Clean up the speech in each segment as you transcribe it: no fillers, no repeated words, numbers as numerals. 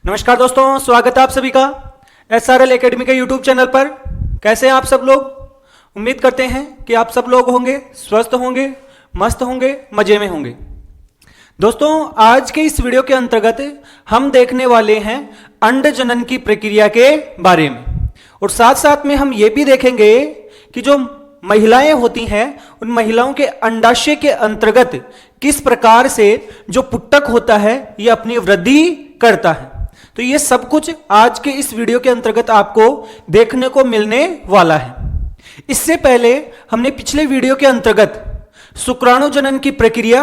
नमस्कार दोस्तों, स्वागत है आप सभी का SRL एकेडमी के यूट्यूब चैनल पर। कैसे हैं आप सब लोग? उम्मीद करते हैं कि आप सब लोग होंगे स्वस्थ होंगे, मस्त होंगे, मजे में होंगे। दोस्तों, आज के इस वीडियो के अंतर्गत हम देखने वाले हैं अंड जनन की प्रक्रिया के बारे में, और साथ साथ में हम ये भी देखेंगे कि जो महिलाएं होती हैं उन महिलाओं के अंडाशय के अंतर्गत किस प्रकार से जो पुट्टक होता है ये अपनी वृद्धि करता है। तो ये सब कुछ आज के इस वीडियो के अंतर्गत आपको देखने को मिलने वाला है। इससे पहले हमने पिछले वीडियो के अंतर्गत शुक्राणु जनन की प्रक्रिया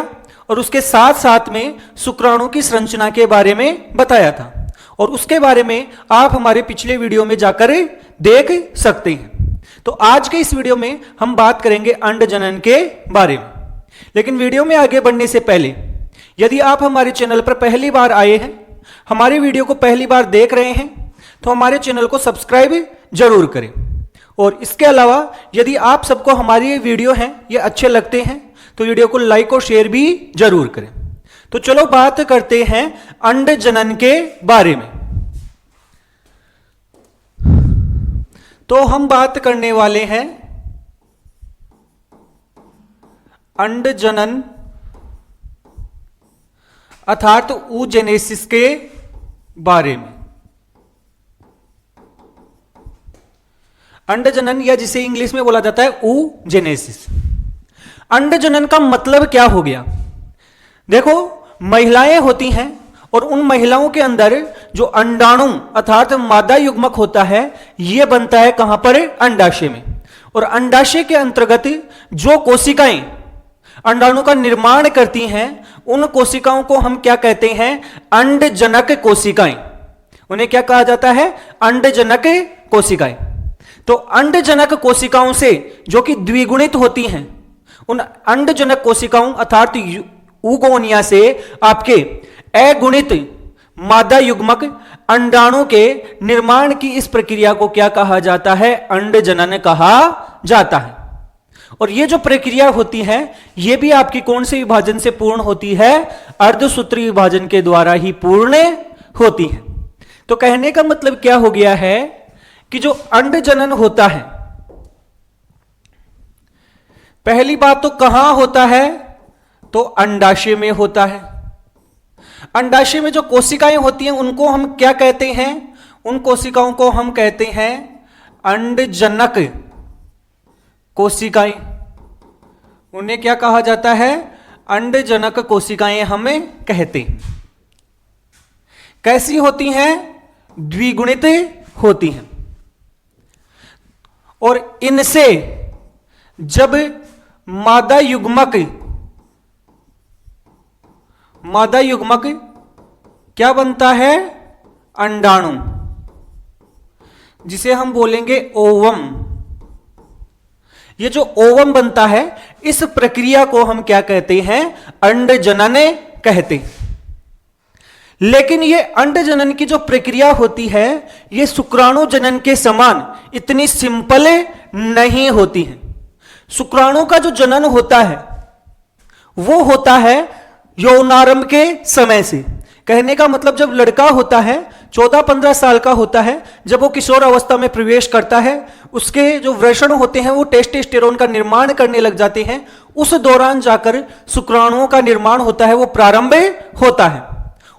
और उसके साथ साथ में शुक्राणु की संरचना के बारे में बताया था, और उसके बारे में आप हमारे पिछले वीडियो में जाकर देख सकते हैं। तो आज के इस वीडियो में हम बात करेंगे अंड जनन के बारे में। लेकिन वीडियो में आगे बढ़ने से पहले यदि आप हमारे चैनल पर पहली बार आए हैं, हमारे वीडियो को पहली बार देख रहे हैं, तो हमारे चैनल को सब्सक्राइब जरूर करें। और इसके अलावा यदि आप सबको हमारे ये वीडियो हैं ये अच्छे लगते हैं तो वीडियो को लाइक और शेयर भी जरूर करें। तो चलो बात करते हैं अंड जनन के बारे में। तो हम बात करने वाले हैं अंड जनन अर्थात oogenesis के बारे में। अंड जनन या जिसे इंग्लिश में बोला जाता है oogenesis। अंड जनन का मतलब क्या हो गया? देखो, महिलाएं होती हैं और उन महिलाओं के अंदर जो अंडाणु अर्थात मादा युग्मक होता है यह बनता है कहां पर? अंडाशय में। और अंडाशय के अंतर्गत जो कोशिकाएं अंडाणु का निर्माण करती हैं उन कोशिकाओं को हम क्या कहते हैं? अंडजनक कोशिकाएं। उन्हें क्या कहा जाता है? अंडजनक कोशिकाएं। तो अंडजनक कोशिकाओं से जो कि द्विगुणित होती हैं उन अंडजनक कोशिकाओं अर्थात ऊगोनिया से आपके अगुणित मादा युग्मक अंडाणु के निर्माण की इस प्रक्रिया को क्या कहा जाता है? अंडजनन कहा जाता है। और ये जो प्रक्रिया होती है ये भी आपकी कौन से विभाजन से पूर्ण होती है? अर्धसूत्री विभाजन के द्वारा ही पूर्ण होती है। तो कहने का मतलब क्या हो गया है कि जो अंड जनन होता है, पहली बात तो कहां होता है? तो अंडाशय में होता है। अंडाशय में जो कोशिकाएं होती हैं उनको हम क्या कहते हैं? उन कोशिकाओं को हम कहते हैं अंडजनक कोशिकाएं। उन्हें क्या कहा जाता है? अंडजनक कोशिकाएं हमें कहते हैं। कैसी होती हैं? द्विगुणित होती हैं। और इनसे जब मादा युग्मक क्या बनता है? अंडाणु, जिसे हम बोलेंगे ओवम। ये जो ओवम बनता है इस प्रक्रिया को हम क्या कहते हैं? अंड जनन कहते हैं। लेकिन ये अंड जनन की जो प्रक्रिया होती है ये शुक्राणु जनन के समान इतनी सिंपल नहीं होती है। शुक्राणु का जो जनन होता है वो होता है यौनारंभ के समय से। कहने का मतलब जब लड़का होता है 14-15 साल का होता है, जब वो किशोर अवस्था में प्रवेश करता है, उसके जो वृषण होते हैं वो टेस्टोस्टेरोन का निर्माण करने लग जाते हैं। उस दौरान जाकर शुक्राणुओं का निर्माण होता है, वो प्रारंभ होता है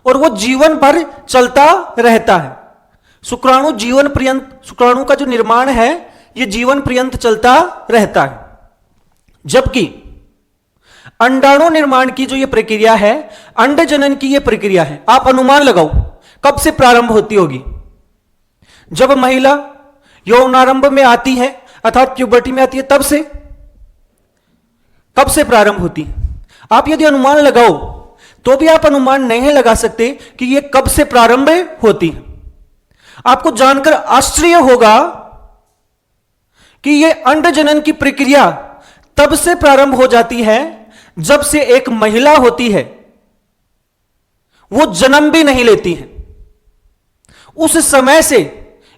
और वो जीवन भर चलता रहता है। शुक्राणु का जो निर्माण है ये जीवन पर्यंत चलता रहता है। जबकि अंडाणु निर्माण की जो ये प्रक्रिया है, अंड जनन की ये प्रक्रिया है, आप अनुमान लगाओ कब से प्रारंभ होती होगी? जब महिला यौनारंभ में आती है अर्थात प्यूबर्टी में आती है, तब से। कब से प्रारंभ होती है? आप यदि अनुमान लगाओ तो भी आप अनुमान नहीं लगा सकते कि ये कब से प्रारंभ होती है। आपको जानकर आश्चर्य होगा कि ये अंड जनन की प्रक्रिया तब से प्रारंभ हो जाती है जब से एक महिला होती है वो जन्म भी नहीं लेती है, उस समय से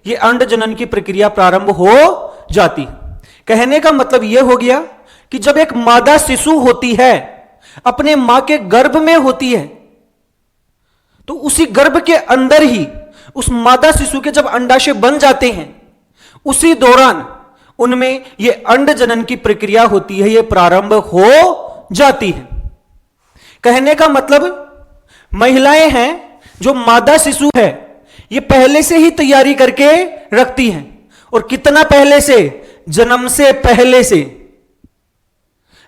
ये अंड जनन की प्रक्रिया प्रारंभ हो जाती है। कहने का मतलब यह हो गया कि जब एक मादा शिशु होती है अपने मां के गर्भ में होती है तो उसी गर्भ के अंदर ही उस मादा शिशु के जब अंडाशय बन जाते हैं, उसी दौरान उनमें यह अंड जनन की प्रक्रिया होती है, यह प्रारंभ हो जाती है। कहने का मतलब महिलाएं हैं, जो मादा शिशु है ये पहले से ही तैयारी करके रखती हैं। और कितना पहले से? जन्म से पहले से।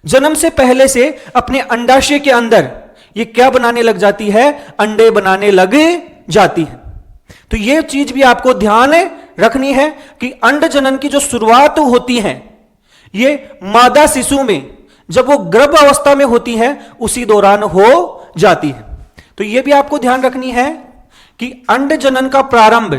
जन्म से पहले से अपने अंडाशय के अंदर ये क्या बनाने लग जाती है? अंडे बनाने लग जाती है। तो ये चीज भी आपको ध्यान रखनी है कि अंड जनन की जो शुरुआत होती है ये मादा शिशु में जब वो गर्भ अवस्था में होती है उसी दौरान हो जाती है। तो ये भी आपको ध्यान रखनी है कि अंड जनन का प्रारंभ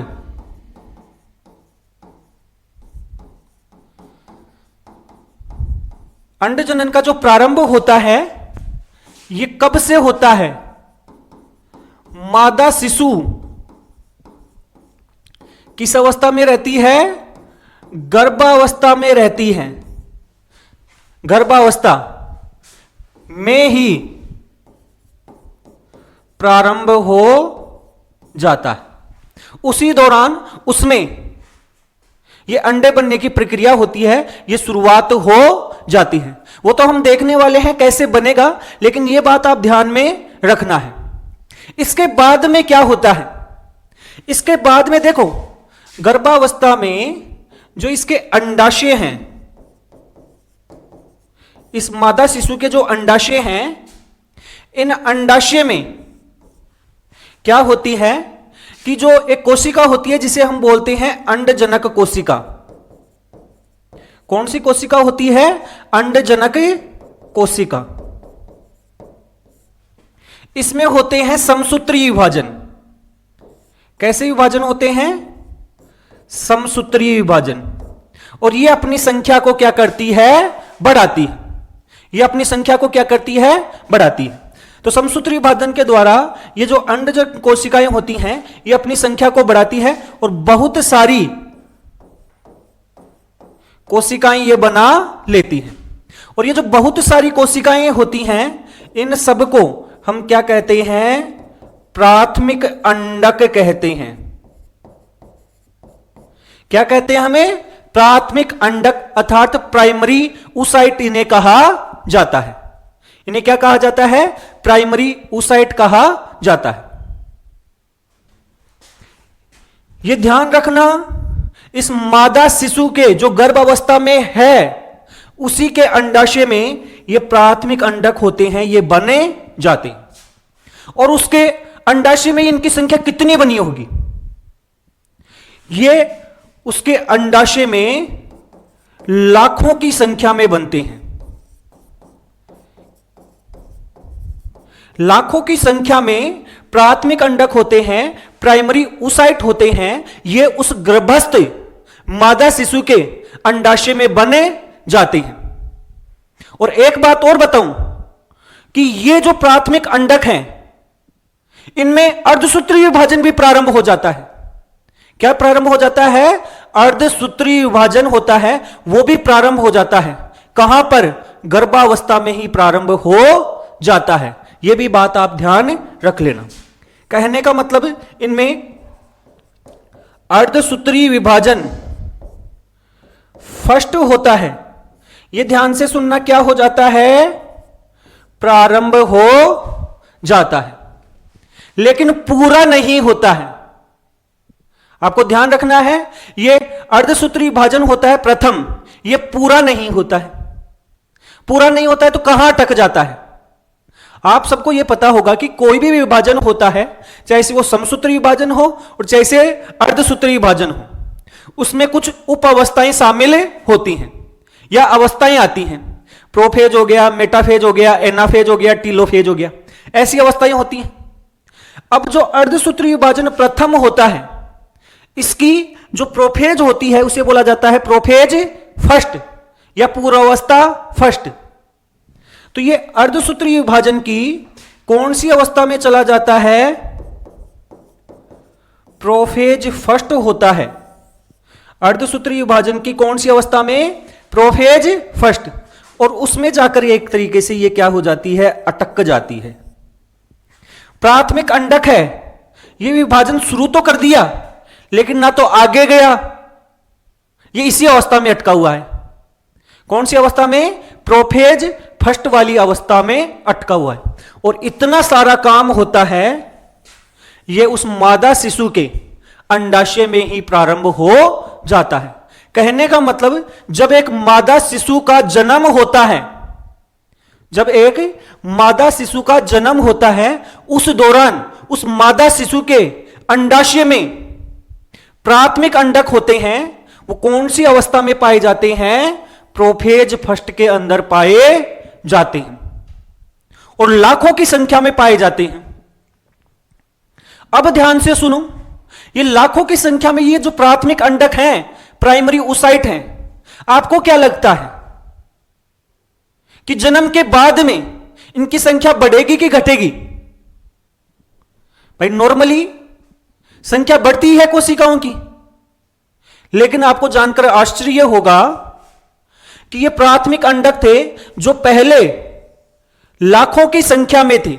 अंड जनन का जो प्रारंभ होता है ये कब से होता है? मादा शिशु किस अवस्था में रहती है? गर्भावस्था में रहती है। गर्भावस्था में ही प्रारंभ हो जाता है। उसी दौरान उसमें यह अंडे बनने की प्रक्रिया होती है, यह शुरुआत हो जाती है। वो तो हम देखने वाले हैं कैसे बनेगा, लेकिन यह बात आप ध्यान में रखना है। इसके बाद में क्या होता है? इसके बाद में देखो, गर्भावस्था में जो इसके अंडाशय हैं, इस मादा शिशु के जो अंडाशय हैं, इन अंडाशय में क्या होती है कि जो एक कोशिका होती है जिसे हम बोलते हैं अंडजनक कोशिका। कौन सी कोशिका होती है? अंडजनक कोशिका। इसमें होते हैं समसूत्रीय विभाजन। कैसे विभाजन होते हैं? समसूत्रीय विभाजन। और ये अपनी संख्या को क्या करती है? बढ़ाती है। ये अपनी संख्या को क्या करती है? बढ़ाती है। तो समसूत्रीय विभाजन के द्वारा ये जो अंडजनक कोशिकाएं होती हैं ये अपनी संख्या को बढ़ाती है और बहुत सारी कोशिकाएं ये बना लेती हैं। और ये जो बहुत सारी कोशिकाएं होती हैं इन सबको हम क्या कहते हैं? प्राथमिक अंडक कहते हैं। क्या कहते हैं हमें? प्राथमिक अंडक अर्थात प्राइमरी oocyte इन्हें कहा जाता है। इन्हें क्या कहा जाता है? प्राइमरी oocyte कहा जाता है। यह ध्यान रखना, इस मादा शिशु के जो गर्भ अवस्था में है उसी के अंडाशय में ये प्राथमिक अंडक होते हैं, ये बने जाते हैं। और उसके अंडाशय में इनकी संख्या कितनी बनी होगी? ये उसके अंडाशय में लाखों की संख्या में बनते हैं। लाखों की संख्या में प्राथमिक अंडक होते हैं, प्राइमरी oocyte होते हैं। ये उस गर्भस्थ मादा शिशु के अंडाशय में बने जाते हैं। और एक बात और बताऊं कि ये जो प्राथमिक अंडक हैं इनमें अर्धसूत्रीय विभाजन भी प्रारंभ हो जाता है। क्या प्रारंभ हो जाता है? अर्धसूत्रीय विभाजन होता है, वो भी प्रारंभ हो जाता है। कहां पर? गर्भावस्था में ही प्रारंभ हो जाता है। यह भी बात आप ध्यान रख लेना। कहने का मतलब इनमें अर्धसूत्रीय विभाजन फर्स्ट होता है। यह ध्यान से सुनना, क्या हो जाता है? प्रारंभ हो जाता है, लेकिन पूरा नहीं होता है। आपको ध्यान रखना है, यह अर्धसूत्रीय विभाजन होता है प्रथम, यह पूरा नहीं होता है। पूरा नहीं होता है तो कहां अटक जाता है? आप सबको यह पता होगा कि कोई भी विभाजन होता है, चाहे से वो समसूत्रीय विभाजन हो और चाहे से अर्धसूत्रीय विभाजन हो, उसमें कुछ उप अवस्थाएं शामिल होती हैं या अवस्थाएं आती हैं। प्रोफेज हो गया, मेटाफेज हो गया, एनाफेज हो गया, टीलोफेज हो गया, ऐसी अवस्थाएं होती हैं। अब जो अर्धसूत्रीय विभाजन प्रथम होता है, इसकी जो प्रोफेज होती है उसे बोला जाता है प्रोफेज फर्स्ट या पूर्वावस्था फर्स्ट। तो ये अर्धसूत्रीय विभाजन की कौन सी अवस्था में चला जाता है? प्रोफेज फर्स्ट होता है। अर्धसूत्रीय विभाजन की कौन सी अवस्था में? Prophase first. और उसमें जाकर एक तरीके से ये क्या हो जाती है? अटक जाती है। प्राथमिक अंडक है ये विभाजन शुरू तो कर दिया लेकिन ना तो आगे गया, ये इसी अवस्था में अटका हुआ है। कौन सी अवस्था में? प्रोफेज फर्स्ट वाली अवस्था में अटका हुआ है। और इतना सारा काम होता है ये उस मादा शिशु के अंडाशय में ही प्रारंभ हो जाता है। कहने का मतलब जब एक मादा शिशु का जन्म होता है, जब एक मादा शिशु का जन्म होता है, उस दौरान उस मादा शिशु के अंडाशय में प्राथमिक अंडक होते हैं, वो कौन सी अवस्था में पाए जाते हैं? प्रोफेज फर्स्ट के अंदर पाए जाते हैं और लाखों की संख्या में पाए जाते हैं। अब ध्यान से सुनो, ये लाखों की संख्या में ये जो प्राथमिक अंडक हैं, प्राइमरी oocyte हैं, आपको क्या लगता है कि जन्म के बाद में इनकी संख्या बढ़ेगी कि घटेगी? भाई नॉर्मली संख्या बढ़ती है कोशिकाओं की, लेकिन आपको जानकर आश्चर्य होगा कि ये प्राथमिक अंडक थे जो पहले लाखों की संख्या में थे,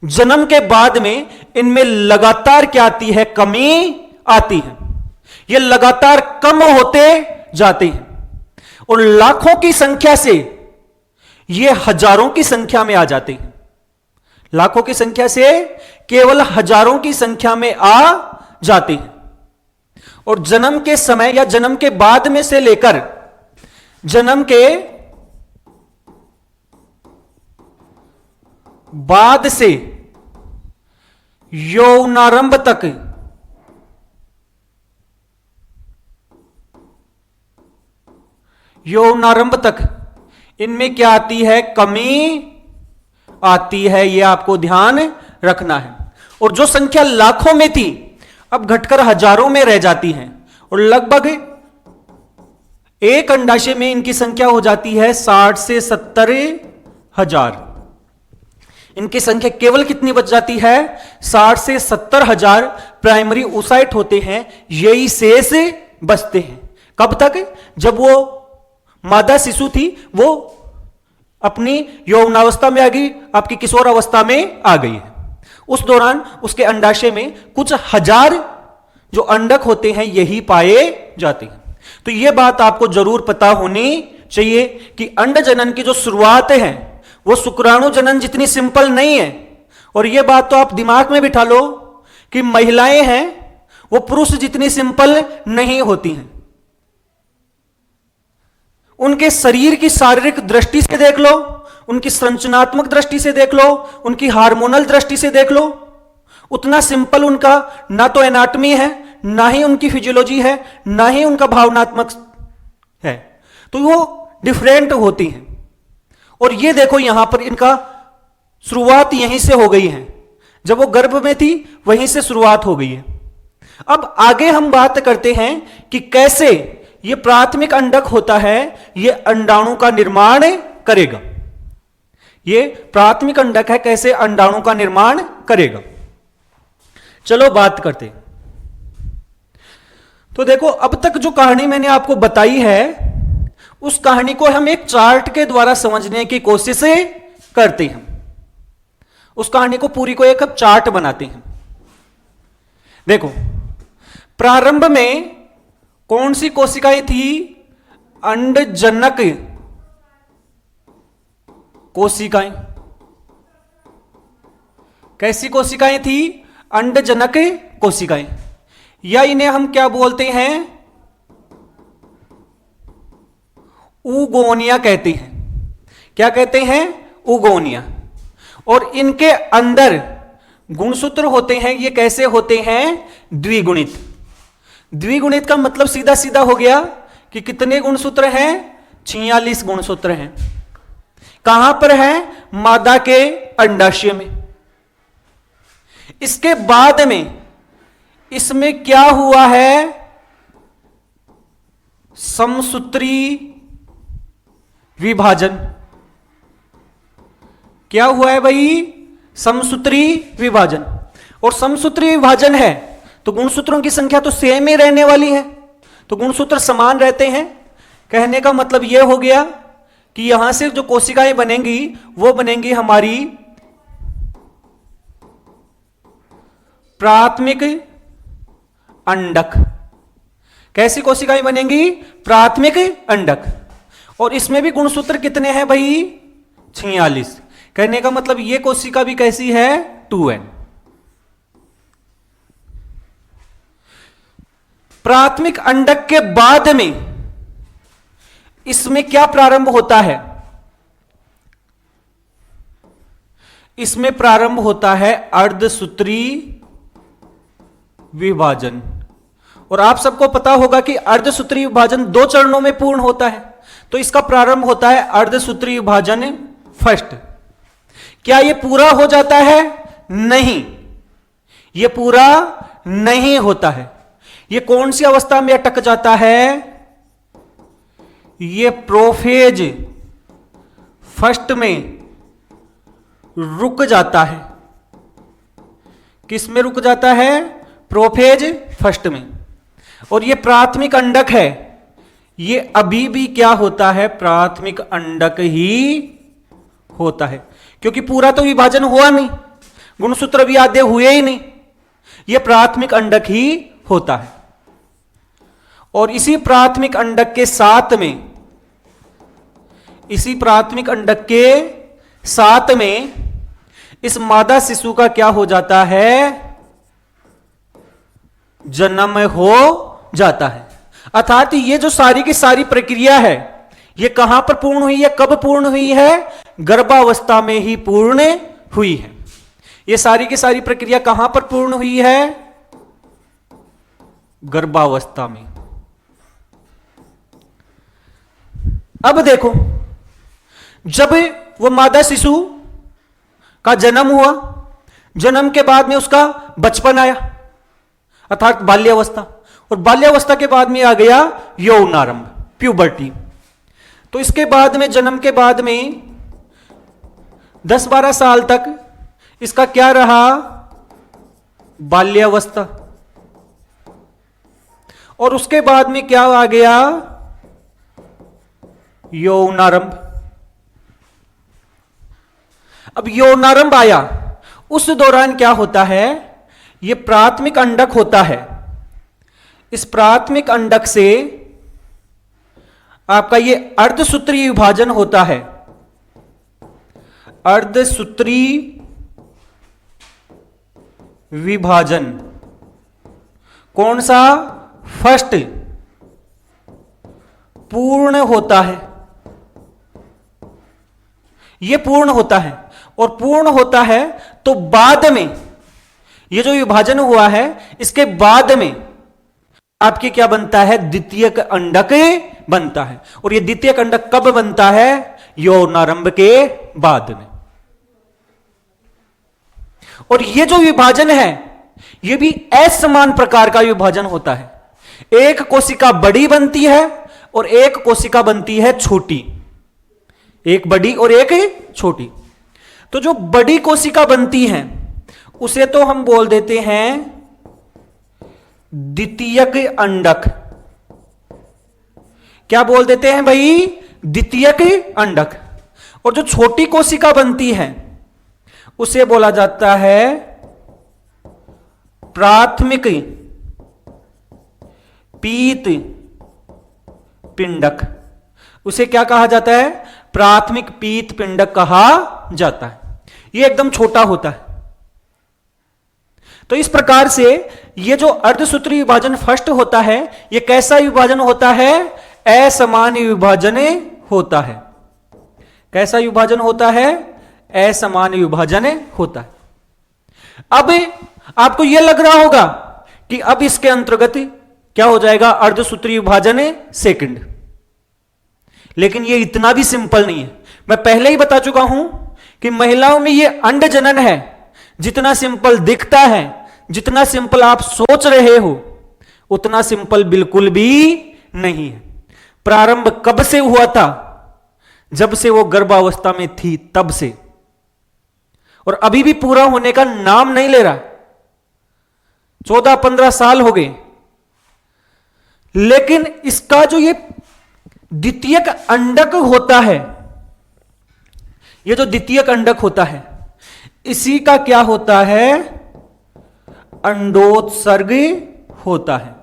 जन्म के बाद में इनमें लगातार क्या आती है? कमी आती है। ये लगातार कम होते जाते हैं और लाखों की संख्या से ये हजारों की संख्या में आ जाते हैं। लाखों की संख्या से केवल हजारों की संख्या में आ जाते हैं और जन्म के समय या जन्म के बाद में से लेकर जन्म के बाद से यौनारंभ तक इनमें क्या आती है? कमी आती है। यह आपको ध्यान रखना है। और जो संख्या लाखों में थी अब घटकर हजारों में रह जाती है और लगभग एक अंडाशय में इनकी संख्या हो जाती है 60 से 70 हजार। इनकी संख्या केवल कितनी बच जाती है? 60 से 70 हजार प्राइमरी oocyte होते हैं, यही शेष बचते हैं। कब तक? जब वो मादा शिशु थी वो अपनी यौवनावस्था में आ गई, आपकी किशोर अवस्था में आ गई है, उस दौरान उसके अंडाशय में कुछ हजार जो अंडक होते हैं यही पाए जाते हैं। तो यह बात आपको जरूर पता होनी चाहिए कि अंड जनन की जो शुरुआत है वो शुक्राणु जनन जितनी सिंपल नहीं है। और यह बात तो आप दिमाग में बिठा लो कि महिलाएं हैं वो पुरुष जितनी सिंपल नहीं होती हैं। उनके शरीर की शारीरिक दृष्टि से देख लो, उनकी संरचनात्मक दृष्टि से देख लो, उनकी हार्मोनल दृष्टि से देख लो, उतना सिंपल उनका ना तो एनाटमी है, ना ही उनकी फिजियोलॉजी है, ना ही उनका भावनात्मक है। तो वो डिफरेंट होती हैं। और ये देखो यहां पर इनका शुरुआत यहीं से हो गई है, जब वो गर्भ में थी वहीं से शुरुआत हो गई है। अब आगे हम बात करते हैं कि कैसे ये प्राथमिक अंडक होता है, ये अंडाणु का निर्माण करेगा। ये प्राथमिक अंडक है, कैसे अंडाणु का निर्माण करेगा। चलो बात करते हैं। तो देखो अब तक जो कहानी मैंने आपको बताई है उस कहानी को हम एक चार्ट के द्वारा समझने की कोशिश करते हैं। उस कहानी को पूरी को एक चार्ट बनाते हैं। देखो प्रारंभ में कौन सी कोशिकाएं थी? अंडजनक कोशिकाएं। कैसी कोशिकाएं थी? अंडजनक कोशिकाएं, या इन्हें हम क्या बोलते हैं? ऊगोनिया कहते हैं। क्या कहते हैं? ऊगोनिया। और इनके अंदर गुणसूत्र होते हैं। ये कैसे होते हैं? द्विगुणित। द्विगुणित का मतलब सीधा सीधा हो गया कि कितने गुणसूत्र हैं? 46 गुणसूत्र हैं। कहां पर है? मादा के अंडाशय में। इसके बाद में इसमें क्या हुआ है? समसूत्री विभाजन। क्या हुआ है भाई? समसूत्री विभाजन। और समसूत्री विभाजन है तो गुणसूत्रों की संख्या तो सेम ही रहने वाली है, तो गुणसूत्र समान रहते हैं। कहने का मतलब यह हो गया कि यहां से जो कोशिकाएं बनेंगी वो बनेंगी हमारी प्राथमिक अंडक। कैसी कोशिकाएं बनेंगी? प्राथमिक अंडक। और इसमें भी गुणसूत्र कितने हैं भाई? 46। कहने का मतलब ये कोशिका भी कैसी है? 2n। प्राथमिक अंडक के बाद में इसमें क्या प्रारंभ होता है? इसमें प्रारंभ होता है अर्धसूत्री विभाजन। और आप सबको पता होगा कि अर्धसूत्री विभाजन 2 चरणों में पूर्ण होता है। तो इसका प्रारंभ होता है अर्धसूत्री विभाजन फर्स्ट। क्या यह पूरा हो जाता है? नहीं, यह पूरा नहीं होता है। यह कौन सी अवस्था में अटक जाता है? यह प्रोफेज फर्स्ट में रुक जाता है। किस में रुक जाता है? प्रोफेज फर्स्ट में। और यह प्राथमिक अंडक है, यह अभी भी क्या होता है? प्राथमिक अंडक ही होता है, क्योंकि पूरा तो विभाजन हुआ नहीं, गुणसूत्र भी आधे हुए ही नहीं। यह प्राथमिक अंडक ही होता है। और इसी प्राथमिक अंडक के साथ में, इसी प्राथमिक अंडक के साथ में इस मादा शिशु का क्या हो जाता है? जन्म हो जाता है। अर्थात ये जो सारी की सारी प्रक्रिया है, ये कहां पर पूर्ण हुई है? कब पूर्ण हुई है? गर्भावस्था में ही पूर्ण हुई है। ये सारी की सारी प्रक्रिया कहां पर पूर्ण हुई है? गर्भावस्था में। अब देखो, जब वो मादा शिशु का जन्म हुआ, जन्म के बाद में उसका बचपन आया अर्थात बाल्यावस्था, और बाल्यावस्था के बाद में आ गया यौनारंभ, प्यूबर्टी। तो इसके बाद में, जन्म के बाद में 10-12 साल तक इसका क्या रहा? बाल्यावस्था। और उसके बाद में क्या आ गया? यौनारंभ। अब यौनारंभ आया, उस दौरान क्या होता है? यह प्राथमिक अंडक होता है। इस प्राथमिक अंडक से आपका यह अर्धसूत्री विभाजन होता है। अर्धसूत्री विभाजन कौन सा? फर्स्ट पूर्ण होता है। यह पूर्ण होता है, और पूर्ण होता है तो बाद में ये जो विभाजन हुआ है, इसके बाद में आपके क्या बनता है? द्वितीयक अंडक बनता है। और ये द्वितीयक अंडक कब बनता है? यौनारंभ के बाद में। और ये जो विभाजन है, ये भी असमान प्रकार का विभाजन होता है। एक कोशिका बड़ी बनती है और एक कोशिका बनती है छोटी, एक बड़ी और एक छोटी। तो जो बड़ी कोशिका बनती है उसे तो हम बोल देते हैं द्वितीयक अंडक। क्या बोल देते हैं भाई? द्वितीयक अंडक। और जो छोटी कोशिका बनती है उसे बोला जाता है प्राथमिक पीत पिंडक। उसे क्या कहा जाता है? प्राथमिक पीत पिंडक कहा जाता है। यह एकदम छोटा होता है। तो इस प्रकार से यह जो अर्धसूत्री विभाजन फर्स्ट होता है, यह कैसा विभाजन होता है? असमान विभाजन होता है। कैसा विभाजन होता है? असमान विभाजन होता है। अब आपको यह लग रहा होगा कि अब इसके अंतर्गत क्या हो जाएगा? अर्धसूत्री विभाजन सेकंड। लेकिन यह इतना भी सिंपल नहीं है। मैं पहले ही बता चुका हूं कि महिलाओं में यह अंड जनन है, जितना सिंपल दिखता है, जितना सिंपल आप सोच रहे हो, उतना सिंपल बिल्कुल भी नहीं है। प्रारंभ कब से हुआ था? जब से वो गर्भावस्था में थी, तब से। और अभी भी पूरा होने का नाम नहीं ले रहा। 14-15 साल हो गए। लेकिन इसका जो ये द्वितीयक अंडक होता है, ये जो द्वितीयक अंडक होता है, इसी का क्या होता है? अंडोत्सर्ग होता है।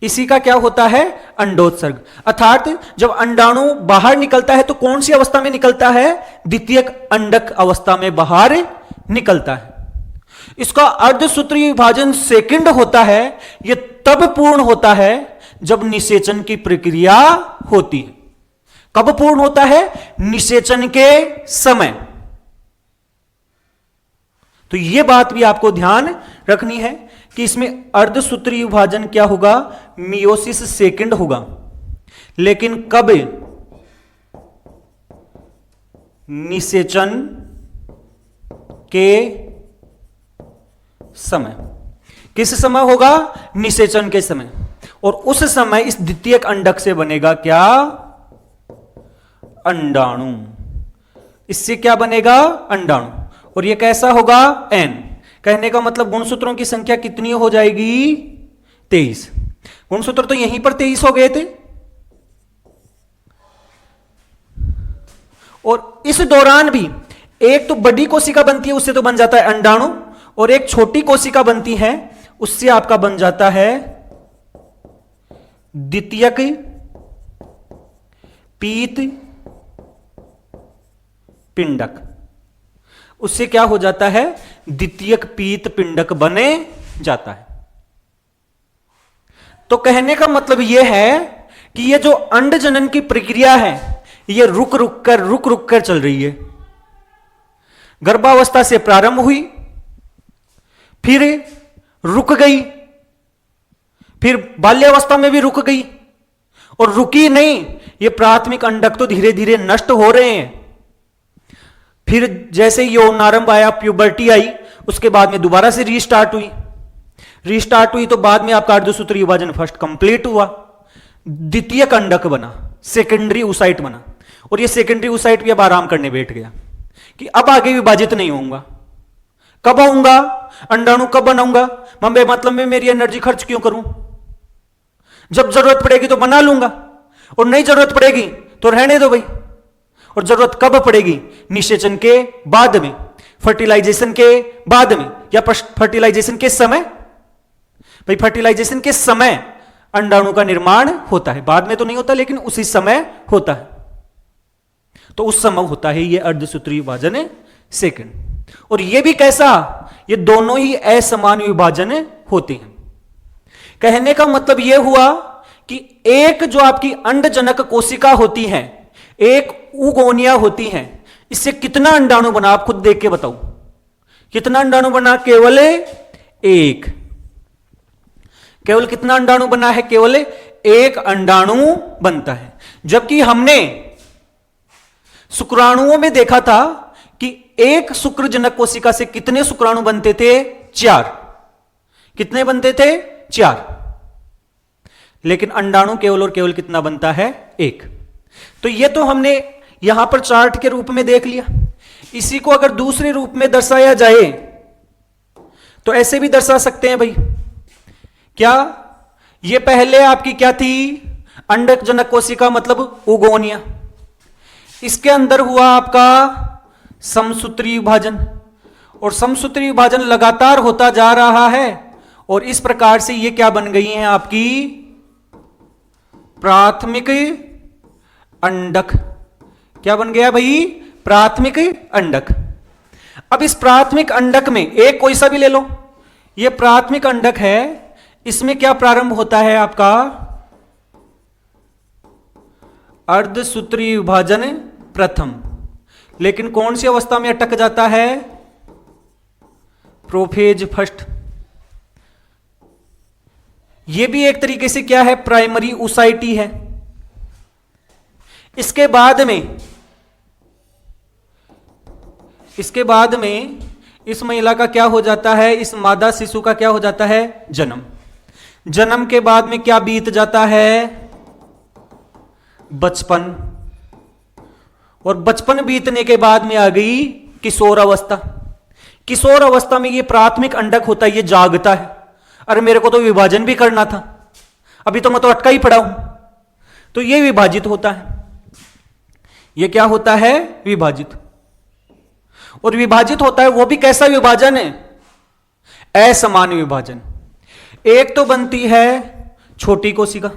इसी का क्या होता है? अंडोत्सर्ग। अर्थात जब अंडाणु बाहर निकलता है तो कौन सी अवस्था में निकलता है? द्वितीयक अंडक अवस्था में बाहर निकलता है। इसका अर्धसूत्रीय विभाजन सेकंड होता है। यह तब पूर्ण होता है जब निषेचन की प्रक्रिया होती है। कब पूर्ण होता है? निषेचन के समय। तो यह बात भी आपको ध्यान रखनी है कि इसमें अर्धसूत्रीय विभाजन क्या होगा? मियोसिस सेकंड होगा। लेकिन कब? निषेचन के समय। किस समय होगा? निषेचन के समय। और उस समय इस द्वितीयक अंडक से बनेगा क्या? अंडाणु। इससे क्या बनेगा? अंडाणु। और यह कैसा होगा? एन। कहने का मतलब गुणसूत्रों की संख्या कितनी हो जाएगी? 23। गुणसूत्र तो यहीं पर 23 हो गए थे। और इस दौरान भी एक तो बड़ी कोशिका बनती है, उससे तो बन जाता है अंडाणु, और एक छोटी कोशिका बनती है, उससे आपका बन जाता है द्वितीयक पीत पिंडक। उससे क्या हो जाता है? द्वितीयक पीत पिंडक बने जाता है। तो कहने का मतलब यह है कि यह जो अंड जनन की प्रक्रिया है, यह रुक रुक कर चल रही है। गर्भावस्था से प्रारंभ हुई, फिर रुक गई, फिर बाल्यावस्था में भी रुक गई, और रुकी नहीं, ये प्राथमिक अंडक तो धीरे धीरे नष्ट हो रहे हैं। फिर जैसे यौनारंभ आया, प्यूबर्टी आई, उसके बाद में दोबारा से रीस्टार्ट हुई तो बाद में आपका अर्धसूत्रीय विभाजन फर्स्ट कंप्लीट हुआ, द्वितीयक अंडक बना, सेकेंडरी ऊसाइट बना। और ये सेकेंडरी ऊसाइट भी अब आराम करने बैठ गया कि अब आगे विभाजित नहीं होऊंगा। कब आऊंगा? अंडाणु कब बनाऊंगा? मतलब में मेरी एनर्जी खर्च क्यों करूं? जब जरूरत पड़ेगी तो बना लूंगा, और नहीं जरूरत पड़ेगी तो रहने दो भाई। और जरूरत कब पड़ेगी? निषेचन के बाद में, फर्टिलाइजेशन के बाद में, या फर्टिलाइजेशन के समय। भाई फर्टिलाइजेशन के समय अंडाणु का निर्माण होता है, बाद में तो नहीं होता, लेकिन उसी समय होता है। तो उस समय होता है ये अर्धसूत्रीय विभाजन सेकंड। और ये भी कैसा? ये दोनों ही असमान विभाजन होते हैं। कहने का मतलब यह हुआ कि एक जो आपकी अंडजनक कोशिका होती है, एक उगोनिया होती है, इससे कितना अंडाणु बना? आप खुद देख के बताओ, कितना अंडाणु बना? केवल एक। केवल कितना अंडाणु बना है? केवल एक अंडाणु बनता है। जबकि हमने शुक्राणुओं में देखा था कि एक शुक्रजनक कोशिका से कितने शुक्राणु बनते थे? 4। कितने बनते थे? 4। लेकिन अंडाणु केवल और केवल कितना बनता है? 1। तो यह तो हमने यहां पर चार्ट के रूप में देख लिया। इसी को अगर दूसरे रूप में दर्शाया जाए तो ऐसे भी दर्शा सकते हैं भाई। क्या? यह पहले आपकी क्या थी? अंडक जनक कोशिका, मतलब उगोनिया। इसके अंदर हुआ आपका समसूत्रीय विभाजन, और समसूत्रीय विभाजन लगातार होता जा रहा है, और इस प्रकार से ये क्या बन गई हैं? आपकी प्राथमिक अंडक। क्या बन गया भाई? प्राथमिक अंडक। अब इस प्राथमिक अंडक में एक कोई सा भी ले लो, यह प्राथमिक अंडक है, इसमें क्या प्रारंभ होता है? आपका अर्धसूत्रीय विभाजन प्रथम। लेकिन कौन सी अवस्था में अटक जाता है? Prophase first. यह भी एक तरीके से क्या है? प्राइमरी ऊसाइटी है। इसके बाद में इस महिला का क्या हो जाता है? इस मादा शिशु का क्या हो जाता है? जन्म। जन्म के बाद में क्या बीत जाता है? बचपन। और बचपन बीतने के बाद में आ गई किशोर अवस्था। किशोर अवस्था में ये प्राथमिक अंडक होता है, ये जागता है, अरे मेरे को तो विभाजन भी करना था, अभी तो मैं तो अटका ही पड़ा हूं। तो ये विभाजित होता है। ये क्या होता है? विभाजित। और विभाजित होता है वो भी कैसा विभाजन है? असमान विभाजन। एक तो बनती है छोटी कोशिका,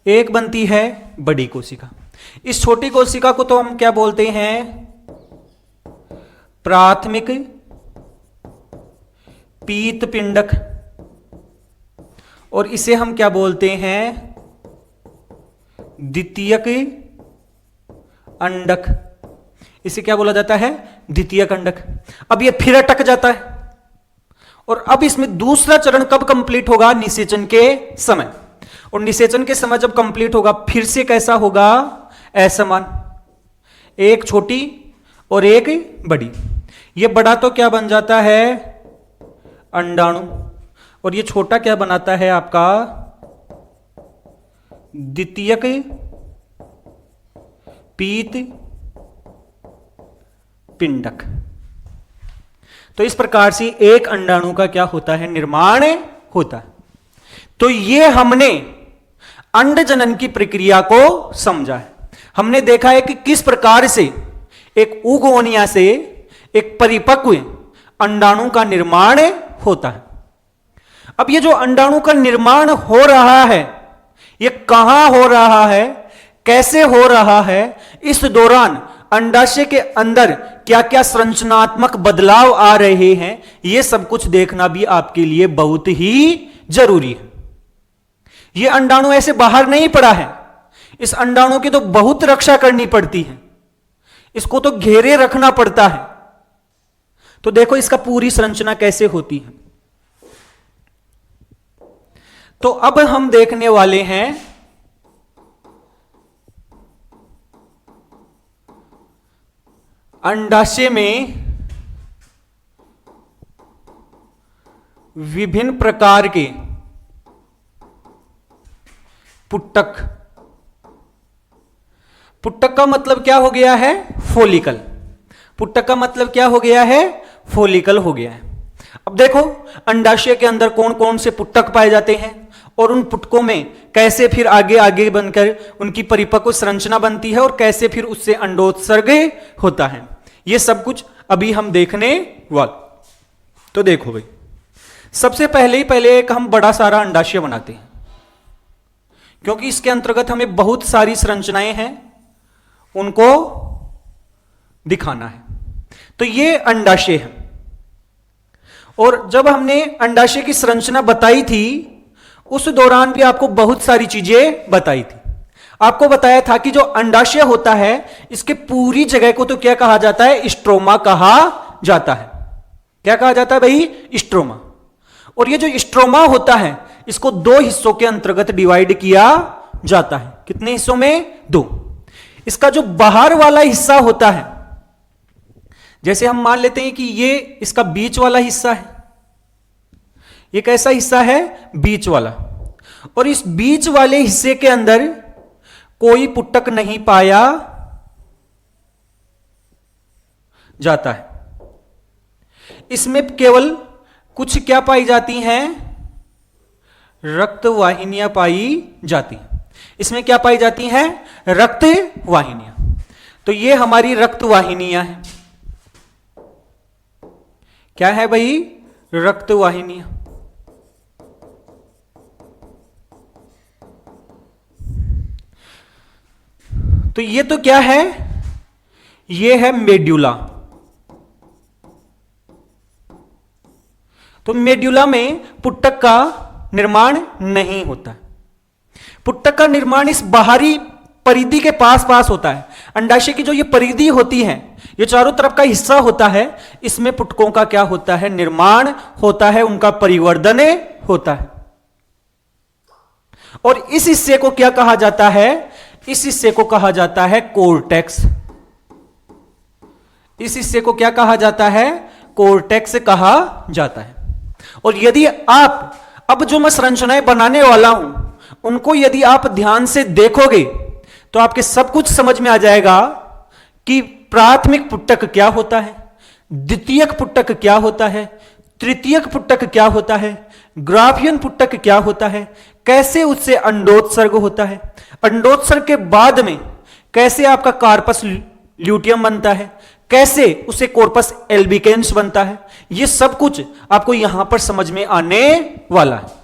एक बनती है बड़ी कोशिका। इस छोटी कोशिका को तो हम क्या बोलते हैं, प्राथमिक पीतपिंडक, और इसे हम क्या बोलते हैं, द्वितीयक अंडक। इसे क्या बोला जाता है, द्वितीयक अंडक। अब ये फिर अटक जाता है, और अब इसमें दूसरा चरण कब कंप्लीट होगा, निषेचन के समय। और निषेचन के समय जब कंप्लीट होगा फिर से कैसा होगा, असमान, एक छोटी और एक बड़ी। ये बड़ा तो क्या बन जाता है, अंडाणु, और ये छोटा क्या बनाता है आपका, द्वितीयक पीत पिंडक। तो इस प्रकार से एक अंडाणु का क्या होता है, निर्माण होता है। तो ये हमने अंड जनन की प्रक्रिया को समझा है। हमने देखा है कि किस प्रकार से एक उगोनिया से एक परिपक्व अंडाणु का निर्माण होता है। अब ये जो अंडाणु का निर्माण हो रहा है, ये कहां हो रहा है, कैसे हो रहा है, इस दौरान अंडाशय के अंदर क्या क्या संरचनात्मक बदलाव आ रहे हैं, ये सब कुछ देखना भी आपके लिए बहुत ही जरूरी है। ये अंडाणु ऐसे बाहर नहीं पड़ा है, इस अंडाणु की तो बहुत रक्षा करनी पड़ती है, इसको तो घेरे रखना पड़ता है। तो देखो इसका पूरी संरचना कैसे होती है। तो अब हम देखने वाले हैं अंडाशय में विभिन्न प्रकार के पुट्टक। पुट्टक का मतलब क्या हो गया है, फोलिकल। पुट्टक का मतलब क्या हो गया है, फोलिकल हो गया है। अब देखो अंडाशय के अंदर कौन कौन से पुट्टक पाए जाते हैं, और उन पुटकों में कैसे फिर आगे आगे बनकर उनकी परिपक्व संरचना बनती है, और कैसे फिर उससे अंडोत्सर्ग होता है, ये सब कुछ अभी हम देखने वाले। तो देखो भाई, सबसे पहले एक हम बड़ा सारा अंडाशय बनाते हैं, क्योंकि इसके अंतर्गत हमें बहुत सारी संरचनाएं हैं, उनको दिखाना है। तो ये अंडाशय है, और जब हमने अंडाशय की संरचना बताई थी उस दौरान भी आपको बहुत सारी चीजें बताई थी। आपको बताया था कि जो अंडाशय होता है इसके पूरी जगह को तो क्या कहा जाता है, स्ट्रोमा कहा जाता है। क्या कहा जाता है भाई, स्ट्रोमा। और ये जो स्ट्रोमा होता है इसको दो हिस्सों के अंतर्गत डिवाइड किया जाता है। कितने हिस्सों में, दो। इसका जो बाहर वाला हिस्सा होता है, जैसे हम मान लेते हैं कि ये इसका बीच वाला हिस्सा है, ये कैसा हिस्सा है, बीच वाला। और इस बीच वाले हिस्से के अंदर कोई पुट्टक नहीं पाया जाता है। इसमें केवल कुछ क्या पाई जाती हैं, रक्त वाहिनियां पाई जाती हैं। इसमें क्या पाई जाती हैं, रक्त वाहिनियां। तो ये हमारी रक्त वाहिनियां हैं। क्या है भाई, रक्त वाहिनियां। तो ये तो क्या है, ये है मेड्यूला। तो मेड्यूला में पुट्टक का निर्माण नहीं होता। पुट्टक का निर्माण इस बाहरी परिधि के पास पास होता है। अंडाशय की जो ये परिधि होती है, ये चारों तरफ का हिस्सा होता है, इसमें पुट्टकों का क्या होता है, निर्माण होता है, उनका परिवर्धन होता है। और इस हिस्से को क्या कहा जाता है, इस हिस्से को कहा जाता है कोर्टेक्स। इस हिस्से को क्या कहा जाता है, कोर्टेक्स कहा जाता है। और यदि आप अब जो मैं संरचनाएं बनाने वाला हूं उनको यदि आप ध्यान से देखोगे तो आपके सब कुछ समझ में आ जाएगा कि प्राथमिक पुट्टक क्या होता है, द्वितीयक पुट्टक क्या होता है, तृतीयक पुट्टक क्या होता है, ग्राफियन पुट्टक क्या होता है, कैसे उससे अंडोत्सर्ग होता है, अंडोत्सर्ग के बाद में कैसे आपका कार्पस ल्यूटियम बनता है, कैसे उसे कॉर्पस एल्बिकेंस बनता है, यह सब कुछ आपको यहां पर समझ में आने वाला है।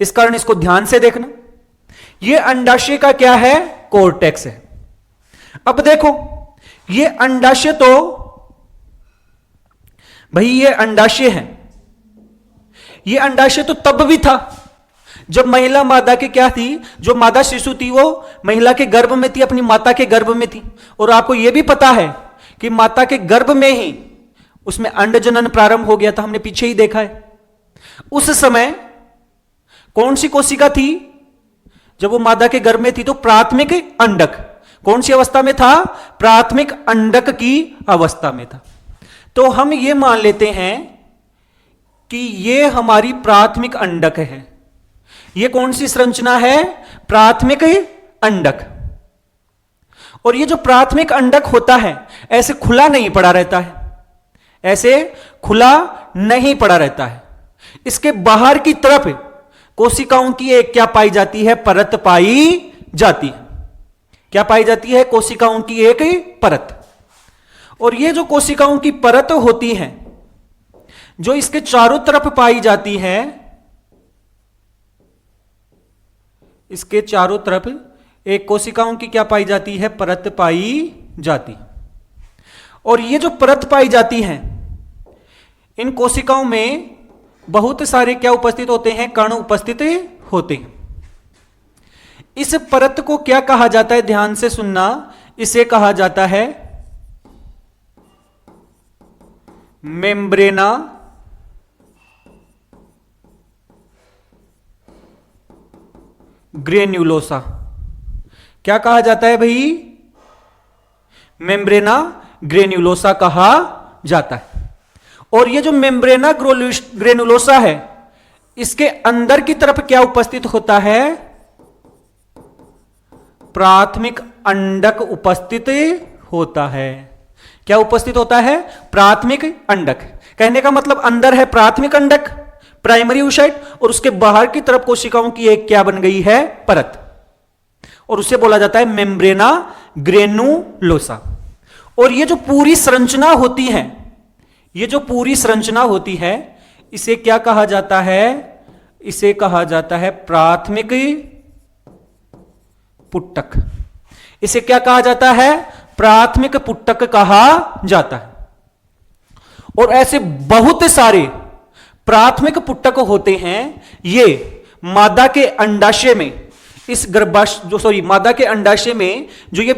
इस कारण इसको ध्यान से देखना। यह अंडाशय का क्या है, कोर्टेक्स है। अब देखो यह अंडाशय तो भाई ये अंडाशय है, ये अंडाशय तो तब भी था जब महिला मादा के क्या थी, जो मादा शिशु थी वो महिला के गर्भ में थी, अपनी माता के गर्भ में थी। और आपको यह भी पता है कि माता के गर्भ में ही उसमें अंड जनन प्रारंभ हो गया था, हमने पीछे ही देखा है। उस समय कौन सी कोशिका थी जब वो मादा के गर्भ में थी, तो प्राथमिक अंडक। कौन सी अवस्था में था, प्राथमिक अंडक की अवस्था में था। तो हम ये मान लेते हैं कि ये हमारी प्राथमिक अंडक है। ये कौन सी संरचना है, प्राथमिक अंडक। और ये जो प्राथमिक अंडक होता है ऐसे खुला नहीं पड़ा रहता है, ऐसे खुला नहीं पड़ा रहता है। इसके बाहर की तरफ कोशिकाओं की एक क्या पाई जाती है, परत पाई जाती है। क्या पाई जाती है, कोशिकाओं की एक परत। और ये जो कोशिकाओं की परत होती है जो इसके चारों तरफ पाई जाती है, इसके चारों तरफ एक कोशिकाओं की क्या पाई जाती है, परत पाई जाती है। और ये जो परत पाई जाती है, इन कोशिकाओं में बहुत सारे क्या उपस्थित होते हैं, कण उपस्थित होते हैं। इस परत को क्या कहा जाता है, ध्यान से सुनना, इसे कहा जाता है मेम्ब्रेना ग्रेन्युलोसा। क्या कहा जाता है भाई, मेम्ब्रेना ग्रेन्युलोसा कहा जाता है। और ये जो मेम्ब्रेना ग्रेन्युलोसा है, इसके अंदर की तरफ क्या उपस्थित होता है, प्राथमिक अंडक उपस्थित होता है। क्या उपस्थित होता है, प्राथमिक अंडक। कहने का मतलब अंदर है प्राथमिक अंडक, प्राइमरी oocyte, और उसके बाहर की तरफ कोशिकाओं की एक क्या बन गई है, परत, और उसे बोला जाता है मेम्ब्रेना ग्रेनुलोसा। और ये जो पूरी संरचना होती है, ये जो पूरी संरचना होती है, इसे क्या कहा जाता है, इसे कहा जाता है प्राथमिक पुट्टक। इसे क्या कहा जाता है, प्राथमिक पुट्टक कहा जाता है। और ऐसे बहुत सारे प्राथमिक पुट्टक होते हैं। ये मादा के अंडाशय में, इस मादा के अंडाशय में जो ये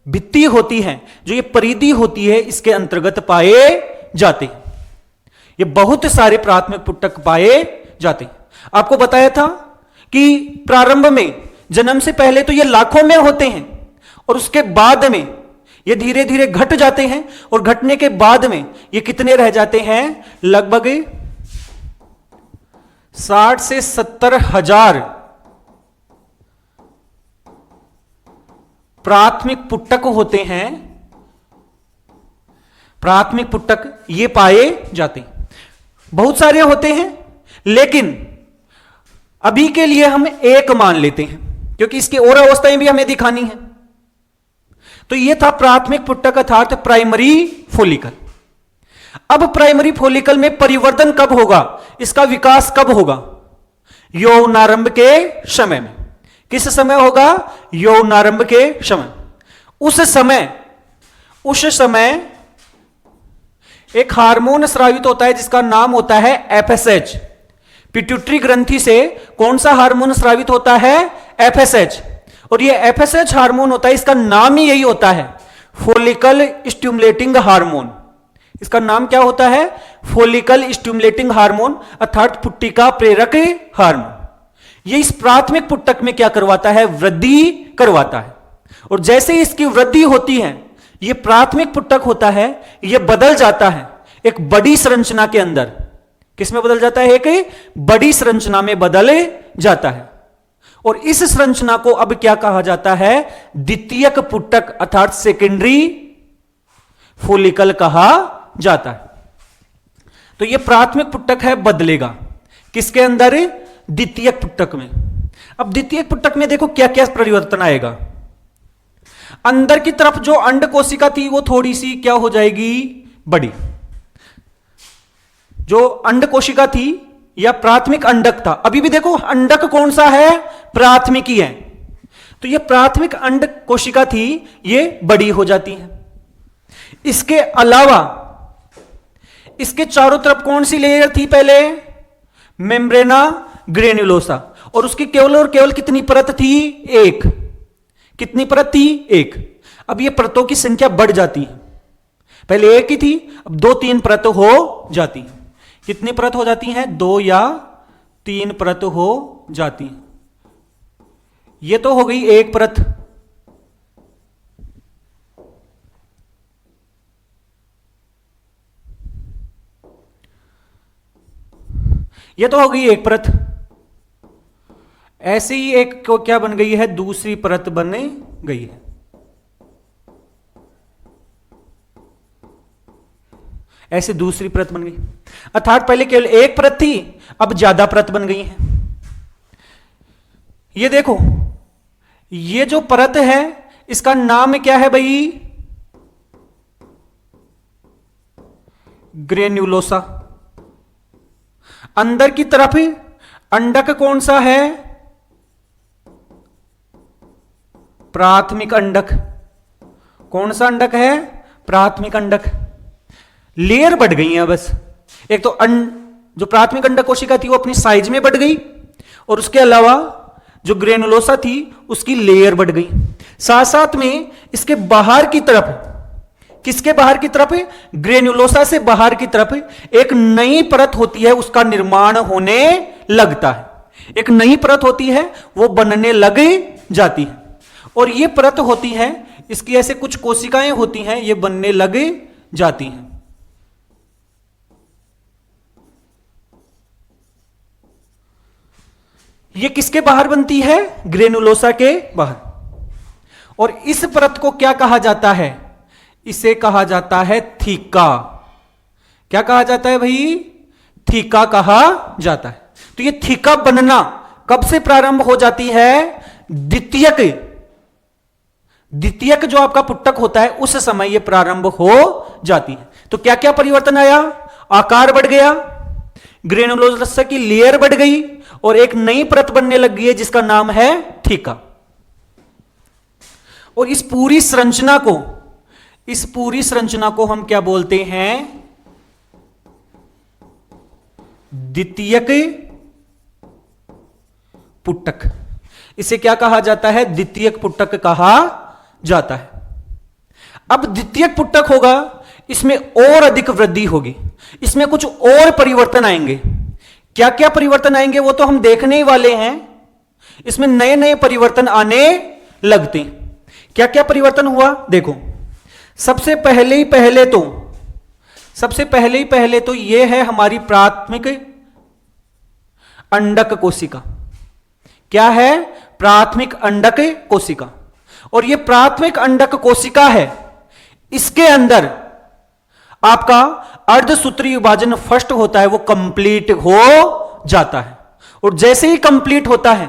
भित्ति होती है, जो ये परिधि होती है, इसके अंतर्गत पाए जाते हैं। ये बहुत सारे प्राथमिक पुट्टक पाए जाते हैं। आपको बताया था कि प्रारंभ में, जन्म से पहले तो ये लाखों में होते हैं, और उसके बाद में ये धीरे धीरे घट जाते हैं, और घटने के बाद में ये कितने रह जाते हैं, लगभग 60 से 70 हजार प्राथमिक पुट्टक होते हैं। प्राथमिक पुट्टक ये पाए जाते हैं, बहुत सारे होते हैं, लेकिन अभी के लिए हम एक मान लेते हैं, क्योंकि इसकी और अवस्थाएं भी हमें दिखानी है। तो यह था प्राथमिक पुट्टक अर्थात प्राइमरी फोलिकल। अब प्राइमरी फोलिकल में परिवर्तन कब होगा, इसका विकास कब होगा, यौवनारंभ के समय में। किस समय होगा, यौवनारंभ के समय। उस समय एक हार्मोन स्रावित होता है जिसका नाम होता है एफएसएच। पिट्यूटरी ग्रंथि से कौन सा हार्मोन स्रावित होता है, एफएसएच। और ये एफएसएच हार्मोन होता है, इसका नाम ही यही होता है, फोलिकल स्टिमुलेटिंग हार्मोन। इसका नाम क्या होता है, फोलिकल स्टिमुलेटिंग हार्मोन अर्थात पुट्टिका प्रेरक हार्मोन। ये इस प्राथमिक पुट्टक में क्या करवाता है, वृद्धि करवाता है। और जैसे ही इसकी वृद्धि होती है, ये प्राथमिक पुट्टक होता है, ये बदल जाता है एक बड़ी संरचना के अंदर। किसमें बदल जाता है, एक बड़ी संरचना में बदल जाता है। और इस संरचना को अब क्या कहा जाता है, द्वितीयक पुट्टक अर्थात सेकेंडरी फोलिकल कहा जाता है। तो यह प्राथमिक पुट्टक है, बदलेगा किसके अंदर, द्वितीयक पुट्टक में। अब द्वितीयक पुट्टक में देखो क्या क्या परिवर्तन आएगा। अंदर की तरफ जो अंड कोशिका थी वो थोड़ी सी क्या हो जाएगी, बड़ी। जो अंड कोशिका थी या प्राथमिक अंडक था, अभी भी देखो अंडक कौन सा है, प्राथमिक ही है, तो ये प्राथमिक अंड कोशिका थी, ये बड़ी हो जाती है। इसके अलावा इसके चारों तरफ कौन सी लेयर थी पहले, मेम्ब्रेना ग्रेन्युलोसा, और उसकी केवल और केवल कितनी परत थी, एक। कितनी परत थी, एक। अब ये परतों की संख्या बढ़ जाती है, पहले एक ही थी, अब 2-3 परत हो जाती है। कितनी परत हो जाती हैं, 2 या 3 परत हो जाती हैं। ये तो हो गई एक परत। ये तो हो गई एक परत। ऐसे ही एक को क्या बन गई है, दूसरी परत बन गई है। ऐसे दूसरी परत बन गई, अर्थात पहले केवल एक परत थी, अब ज्यादा परत बन गई है। ये देखो, ये जो परत है इसका नाम क्या है भाई, ग्रेन्युलोसा। अंदर की तरफ अंडक कौन सा है, प्राथमिक अंडक। कौन सा अंडक है, प्राथमिक अंडक। लेयर बढ़ गई है बस, एक तो जो प्राथमिक अंडक कोशिका थी वो अपनी साइज में बढ़ गई, और उसके अलावा जो ग्रेनुलोसा थी उसकी लेयर बढ़ गई। साथ साथ में इसके बाहर की तरफ, किसके बाहर की तरफ, ग्रेनुलोसा से बाहर की तरफ एक नई परत होती है, उसका निर्माण होने लगता है। एक नई परत होती है, वो बनने लग जाती है, और ये परत होती है, इसकी ऐसे कुछ कोशिकाएं होती हैं, ये बनने लग जाती हैं। ये किसके बाहर बनती है, ग्रेनुलोसा के बाहर। और इस परत को क्या कहा जाता है, इसे कहा जाता है थीका। क्या कहा जाता है भाई, थीका कहा जाता है। तो ये थीका बनना कब से प्रारंभ हो जाती है, द्वितीयक जो आपका पुट्टक होता है उस समय ये प्रारंभ हो जाती है। तो क्या क्या परिवर्तन आया, आकार बढ़ गया, ग्रेनुलोसा की लेयर बढ़ गई, और एक नई परत बनने लग गई है जिसका नाम है थीका। और इस पूरी संरचना को हम क्या बोलते हैं, द्वितीयक पुट्टक। इसे क्या कहा जाता है, द्वितीयक पुट्टक कहा जाता है। अब द्वितीयक पुट्टक होगा, इसमें और अधिक वृद्धि होगी, इसमें कुछ और परिवर्तन आएंगे। क्या क्या परिवर्तन आएंगे वो तो हम देखने ही वाले हैं। इसमें नए नए परिवर्तन आने लगते हैं। क्या क्या परिवर्तन हुआ देखो, सबसे पहले ही पहले तो यह है हमारी प्राथमिक अंडक कोशिका। क्या है, प्राथमिक अंडक कोशिका। और यह प्राथमिक अंडक कोशिका है, इसके अंदर आपका अर्धसूत्री विभाजन फर्स्ट होता है, वो कंप्लीट हो जाता है। और जैसे ही कंप्लीट होता है,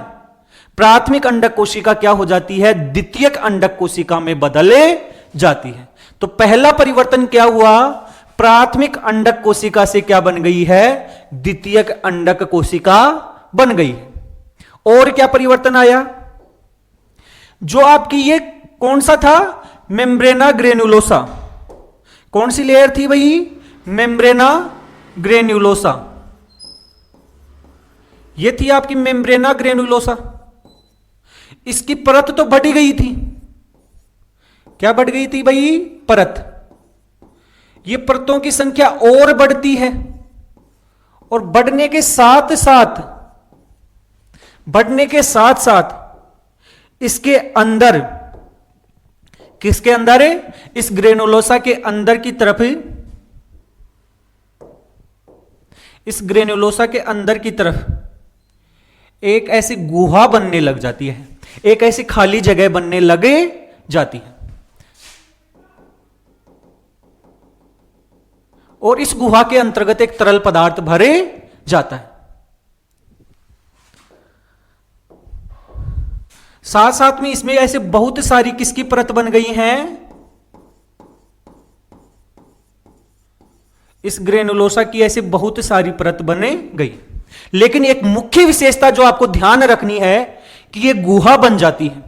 प्राथमिक अंडक कोशिका क्या हो जाती है, द्वितीयक अंडक कोशिका में बदले जाती है। तो पहला परिवर्तन क्या हुआ, प्राथमिक अंडक कोशिका से क्या बन गई है, द्वितीयक अंडक कोशिका बन गई है। और क्या परिवर्तन आया, जो आपकी ये कौन सा था, मेम्ब्रेना ग्रेनुलोसा। कौन सी लेयर थी भाई, मेम्ब्रेना ग्रेन्युलोसा। ये थी आपकी मेम्ब्रेना ग्रेन्युलोसा। इसकी परत तो बढ़ गई थी, क्या बढ़ गई थी भाई, परत। ये परतों की संख्या और बढ़ती है, और बढ़ने के साथ साथ इसके अंदर, किसके अंदर, इस ग्रेनुलोसा के अंदर की तरफ, इस ग्रेनुलोसा के अंदर की तरफ एक ऐसी गुहा बनने लग जाती है, एक ऐसी खाली जगह बनने लगे जाती है। और इस गुहा के अंतर्गत एक तरल पदार्थ भरे जाता है। साथ साथ में इसमें ऐसे बहुत सारी किसकी परत बन गई हैं, इस ग्रेनुलोसा की ऐसे बहुत सारी परत बने गई। लेकिन एक मुख्य विशेषता जो आपको ध्यान रखनी है कि ये गुहा बन जाती है,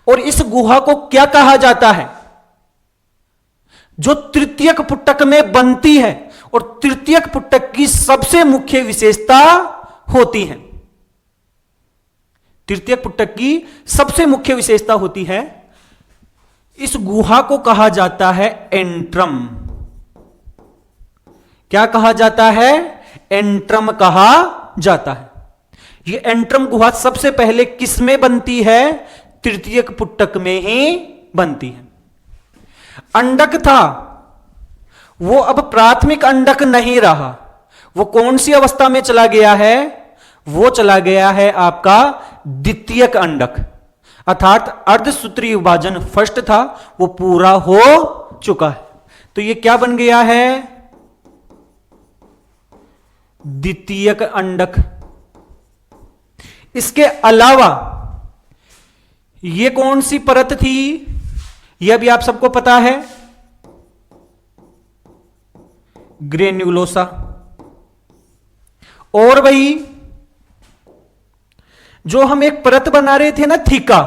और इस गुहा को क्या कहा जाता है, जो तृतीयक पुटक में बनती है, और तृतीयक पुटक की सबसे मुख्य विशेषता होती है, तृतीयक पुटक की सबसे मुख्य विशेषता होती है, इस गुहा को कहा जाता है एंट्रम। क्या कहा जाता है, एंट्रम कहा जाता है। यह एंट्रम गुहा सबसे पहले किस में बनती है, तृतीयक पुटक में ही बनती है। अंडक था वो अब प्राथमिक अंडक नहीं रहा, वो कौन सी अवस्था में चला गया है, वो चला गया है आपका द्वितीयक अंडक, अर्थात अर्धसूत्री विभाजन फर्स्ट था वो पूरा हो चुका है, तो ये क्या बन गया है, द्वितीयक अंडक। इसके अलावा ये कौन सी परत थी, यह भी आप सबको पता है, ग्रेन्युलोसा। और भाई जो हम एक परत बना रहे थे ना थीका,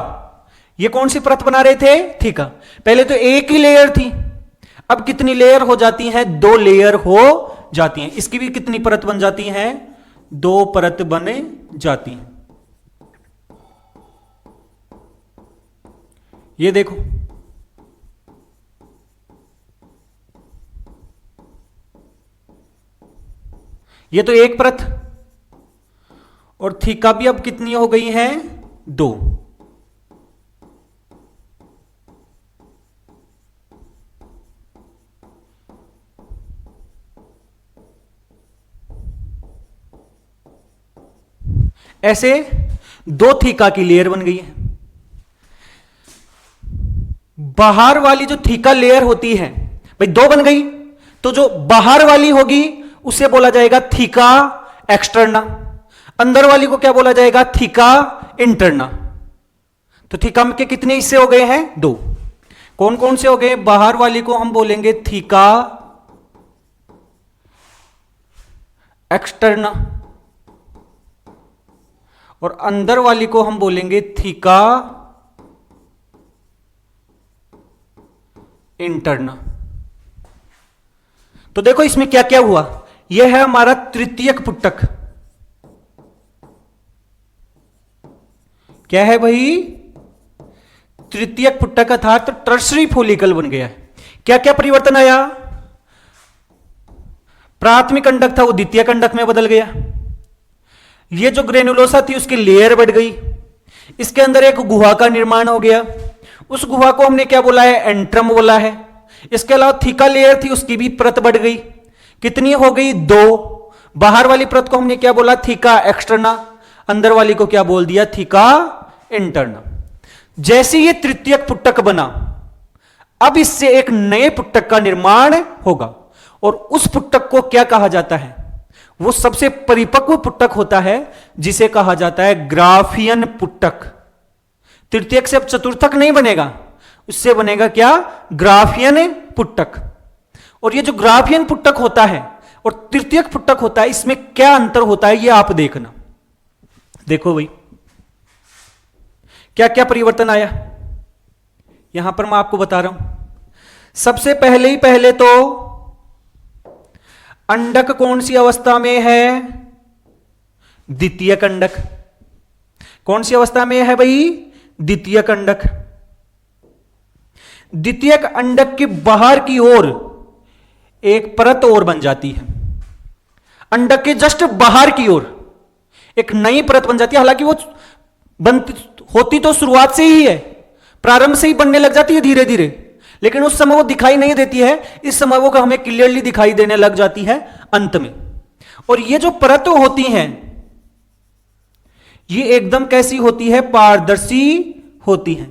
ये कौन सी परत बना रहे थे, थीका। पहले तो एक ही लेयर थी, अब कितनी लेयर हो जाती हैं, 2 लेयर हो जाती हैं। इसकी भी कितनी परत बन जाती हैं, 2 परत बने जाती हैं। ये देखो, ये तो एक परत, और थीका भी अब कितनी हो गई हैं, 2। ऐसे 2 थीका की लेयर बन गई है। बाहर वाली जो थीका लेयर होती है भाई 2 बन गई, तो जो बाहर वाली होगी उसे बोला जाएगा थीका एक्सटर्ना, अंदर वाली को क्या बोला जाएगा, थीका इंटरना। तो थीका के कितने हिस्से हो गए हैं, 2। कौन कौन से हो गए, बाहर वाली को हम बोलेंगे थीका एक्सटर्ना, और अंदर वाली को हम बोलेंगे थीका इंटरना। तो देखो इसमें क्या क्या हुआ, यह है हमारा तृतीयक पुटक। क्या है भाई, तृतीयक पुटक अर्थात टर्सरी फोलिकल बन गया है। क्या क्या परिवर्तन आया, प्राथमिक अंडक था वो द्वितीयक अंडक में बदल गया, ये जो ग्रेनुलोसा थी उसकी लेयर बढ़ गई, इसके अंदर एक गुहा का निर्माण हो गया, उस गुहा को हमने क्या बोला है, एंट्रम बोला है। इसके अलावा थीका लेयर थी उसकी भी परत बढ़ गई, कितनी हो गई, 2। बाहर वाली परत को हमने क्या बोला, थीका एक्सटर्ना, अंदर वाली को क्या बोल दिया, थीका इंटरना। जैसे ये तृतीयक पुटक बना, अब इससे एक नए पुटक का निर्माण होगा, और उस पुटक को क्या कहा जाता है, वो सबसे परिपक्व पुटक होता है जिसे कहा जाता है ग्राफियन पुटक। तृतीयक से अब चतुर्थक नहीं बनेगा, उससे बनेगा क्या, ग्राफियन पुटक। और ये जो ग्राफियन पुटक होता है और तृतीयक पुटक होता है, इसमें क्या अंतर होता है ये आप देखना। देखो भाई क्या क्या परिवर्तन आया, यहां पर मैं आपको बता रहा हूं। सबसे पहले तो अंडक कौन सी अवस्था में है, द्वितीयक अंडक। कौन सी अवस्था में है भाई, द्वितीयक अंडक। द्वितीयक अंडक के बाहर की ओर एक परत और बन जाती है, अंडक के जस्ट बाहर की ओर एक नई परत बन जाती है। हालांकि वो बनती होती तो शुरुआत से ही है, प्रारंभ से ही बनने लग जाती है धीरे धीरे, लेकिन उस समय वो दिखाई नहीं देती है, इस समय वो हमें क्लियरली दिखाई देने लग जाती है अंत में। और ये जो परत होती हैं ये एकदम कैसी होती है, पारदर्शी होती है,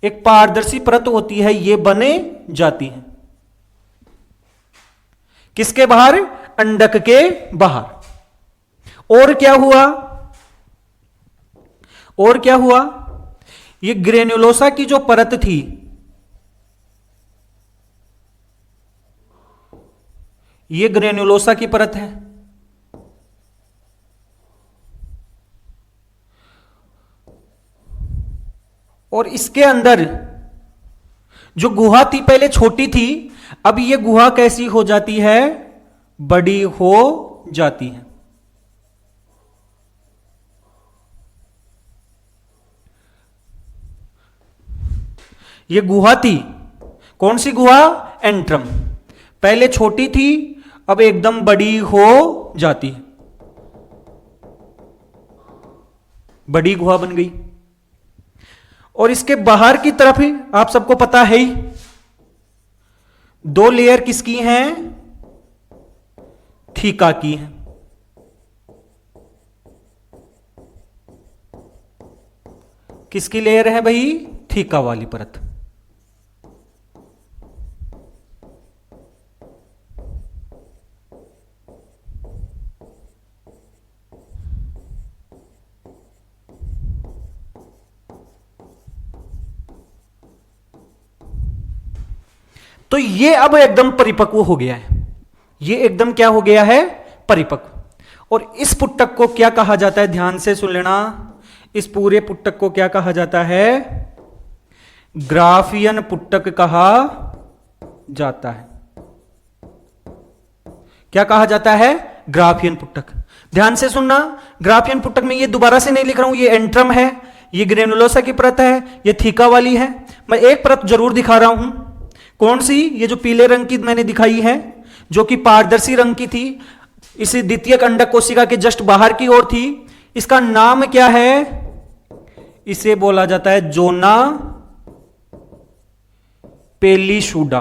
एक पारदर्शी परत होती है, ये बने जाती है किसके बाहर, अंडक के बाहर। और क्या हुआ, और क्या हुआ, ये ग्रेन्युलोसा की जो परत थी, ये ग्रेन्युलोसा की परत है, और इसके अंदर जो गुहा थी पहले छोटी थी, अब ये गुहा कैसी हो जाती है, बड़ी हो जाती है। ये गुहा थी, कौन सी गुहा, एंट्रम, पहले छोटी थी अब एकदम बड़ी हो जाती है, बड़ी गुहा बन गई। और इसके बाहर की तरफ ही आप सबको पता है ही, दो लेयर किसकी हैं, थीका की हैं। किसकी लेयर है भाई, थीका वाली परत। तो ये अब एकदम परिपक्व हो गया है, ये एकदम क्या हो गया है, परिपक्व। और इस पुट्टक को क्या कहा जाता है, ध्यान से सुन लेना, इस पूरे पुट्टक को क्या कहा जाता है, ग्राफियन पुट्टक कहा जाता है। क्या कहा जाता है, ग्राफियन पुट्टक। ध्यान से सुनना, ग्राफियन पुट्टक में ये दोबारा से नहीं लिख रहा हूं, ये एंट्रम है, ये ग्रेनुलोसा की परत है, ये थीका वाली है। मैं एक परत जरूर दिखा रहा हूं, कौन सी, ये जो पीले रंग की मैंने दिखाई है, जो कि पारदर्शी रंग की थी, इसी द्वितीयक अंडक कोशिका के जस्ट बाहर की ओर थी। इसका नाम क्या है, इसे बोला जाता है जोना पेलिशुडा।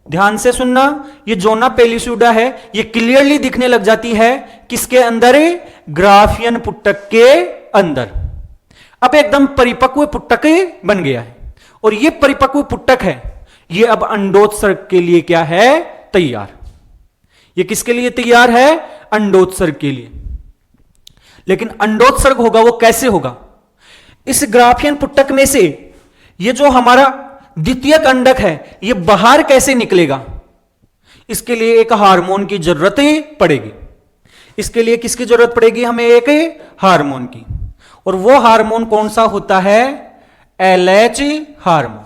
ध्यान से सुनना, ये जोना पेलिशुडा है, ये क्लियरली दिखने लग जाती है किसके अंदर, ग्राफियन पुट्टक के अंदर। अब एकदम परिपक्व पुट्टक बन गया है, और ये परिपक्व पुट्टक है, ये अब अंडोत्सर्ग के लिए क्या है, तैयार। ये किसके लिए तैयार है, अंडोत्सर्ग के लिए। लेकिन अंडोत्सर्ग होगा वो कैसे होगा, इस ग्राफियन पुट्टक में से ये जो हमारा द्वितीयक अंडक है ये बाहर कैसे निकलेगा, इसके लिए एक हार्मोन की जरूरत पड़ेगी। इसके लिए किसकी जरूरत पड़ेगी, हमें एक हार्मोन की। और वो हार्मोन कौन सा होता है, एलएच हार्मोन।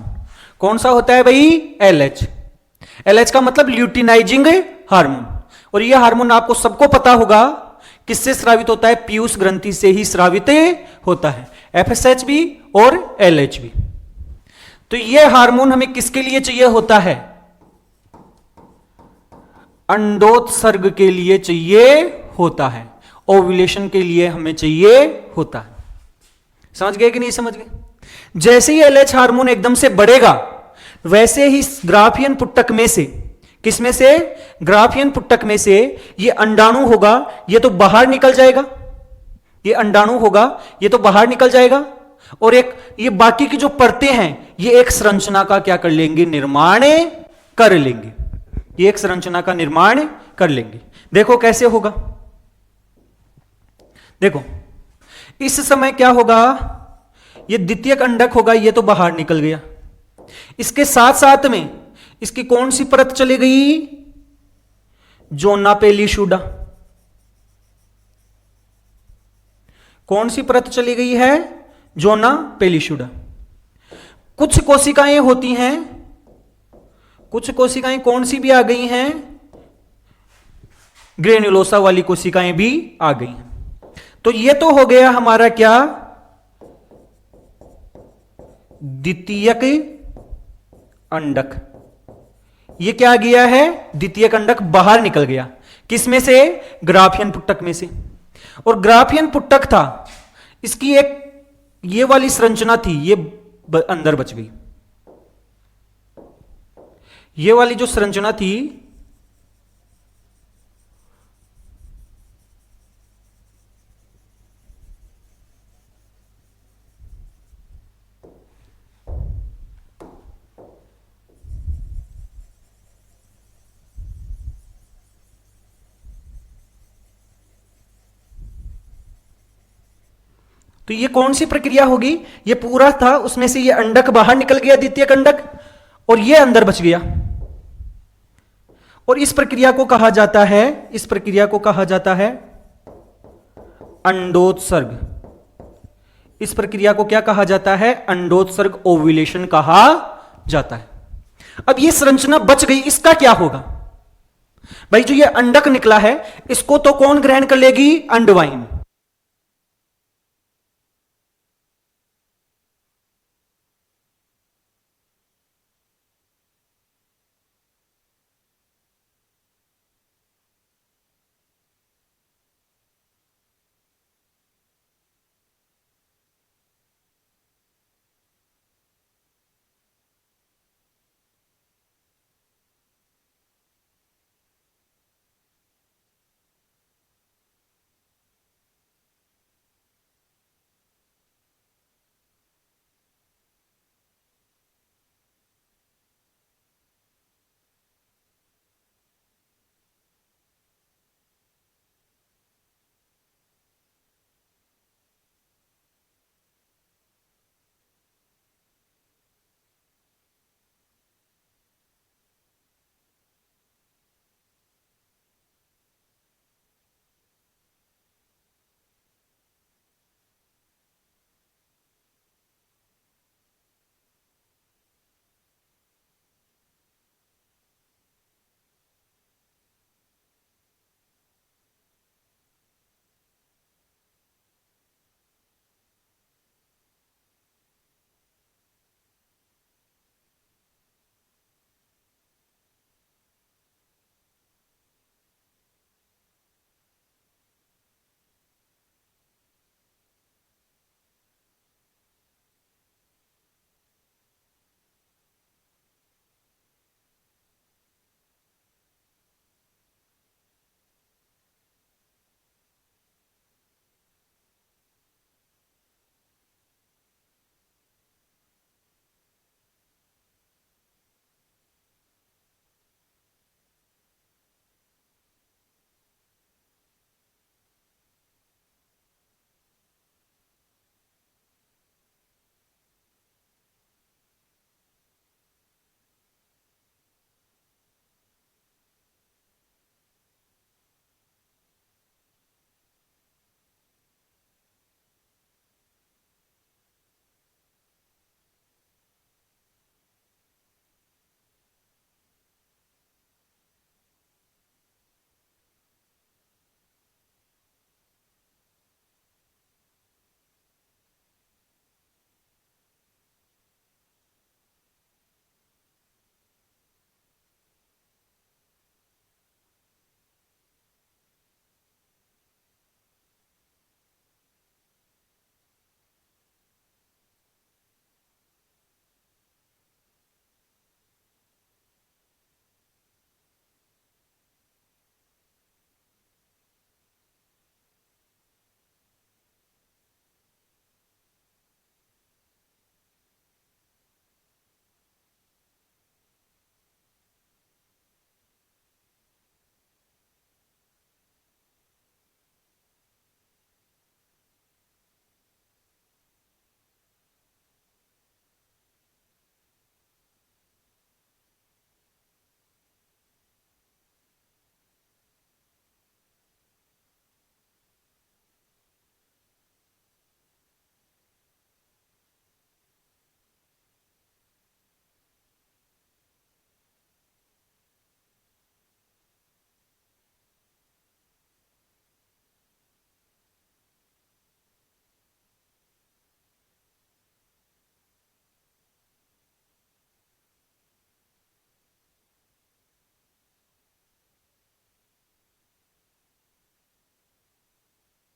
कौन सा होता है भाई, एलएच। एलएच का मतलब ल्यूटिनाइजिंग हार्मोन। और ये हार्मोन आपको सबको पता होगा किससे स्रावित होता है, पीयूष ग्रंथि से ही स्रावित होता है, एफएसएच भी और एलएच भी। तो ये हार्मोन हमें किसके लिए चाहिए होता है, अंडोत्सर्ग के लिए चाहिए होता है, ओव्यूलेशन के लिए हमें चाहिए होता है। समझ गए कि नहीं समझ गए। जैसे ही एलएच हार्मोन एकदम से बढ़ेगा, वैसे ही ग्राफियन पुट्टक में से, किसमें से, ग्राफियन पुट्टक में से ये अंडाणु होगा, ये तो बाहर निकल जाएगा, ये अंडाणु होगा ये तो बाहर निकल जाएगा, और एक ये बाकी की जो परतें हैं ये एक संरचना का क्या कर लेंगे, निर्माण कर लेंगे, ये एक संरचना का निर्माण कर लेंगे। देखो कैसे होगा, देखो इस समय क्या होगा, ये द्वितीयक अंडक होगा, ये तो बाहर निकल गया, इसके साथ साथ में इसकी कौन सी परत चली गई, जोना पेलिशुडा। कौन सी परत चली गई है, जोना पेलिशुडा। कुछ कोशिकाएं होती हैं, कुछ कोशिकाएं कौन सी भी आ गई हैं, ग्रेन्युलोसा वाली कोशिकाएं भी आ गई हैं। तो ये तो हो गया हमारा क्या, द्वितीयक अंडक। ये क्या गया है, द्वितीयक अंडक बाहर निकल गया, किसमें से, ग्राफियन पुट्टक में से। और ग्राफियन पुट्टक था, इसकी एक ये वाली संरचना थी, ये अंदर बच गई। ये वाली जो संरचना थी, तो ये कौन सी प्रक्रिया होगी? ये पूरा था, उसमें से ये अंडक बाहर निकल गया, द्वितीयक अंडक, और ये अंदर बच गया। और इस प्रक्रिया को कहा जाता है, इस प्रक्रिया को कहा जाता है अंडोत्सर्ग। इस प्रक्रिया को क्या कहा जाता है? अंडोत्सर्ग, ओव्यूलेशन कहा जाता है। अब ये संरचना बच गई, इसका क्या होगा भाई? जो ये अंडक निकला है, इसको तो कौन ग्रहण कर लेगी? अंडवाइन।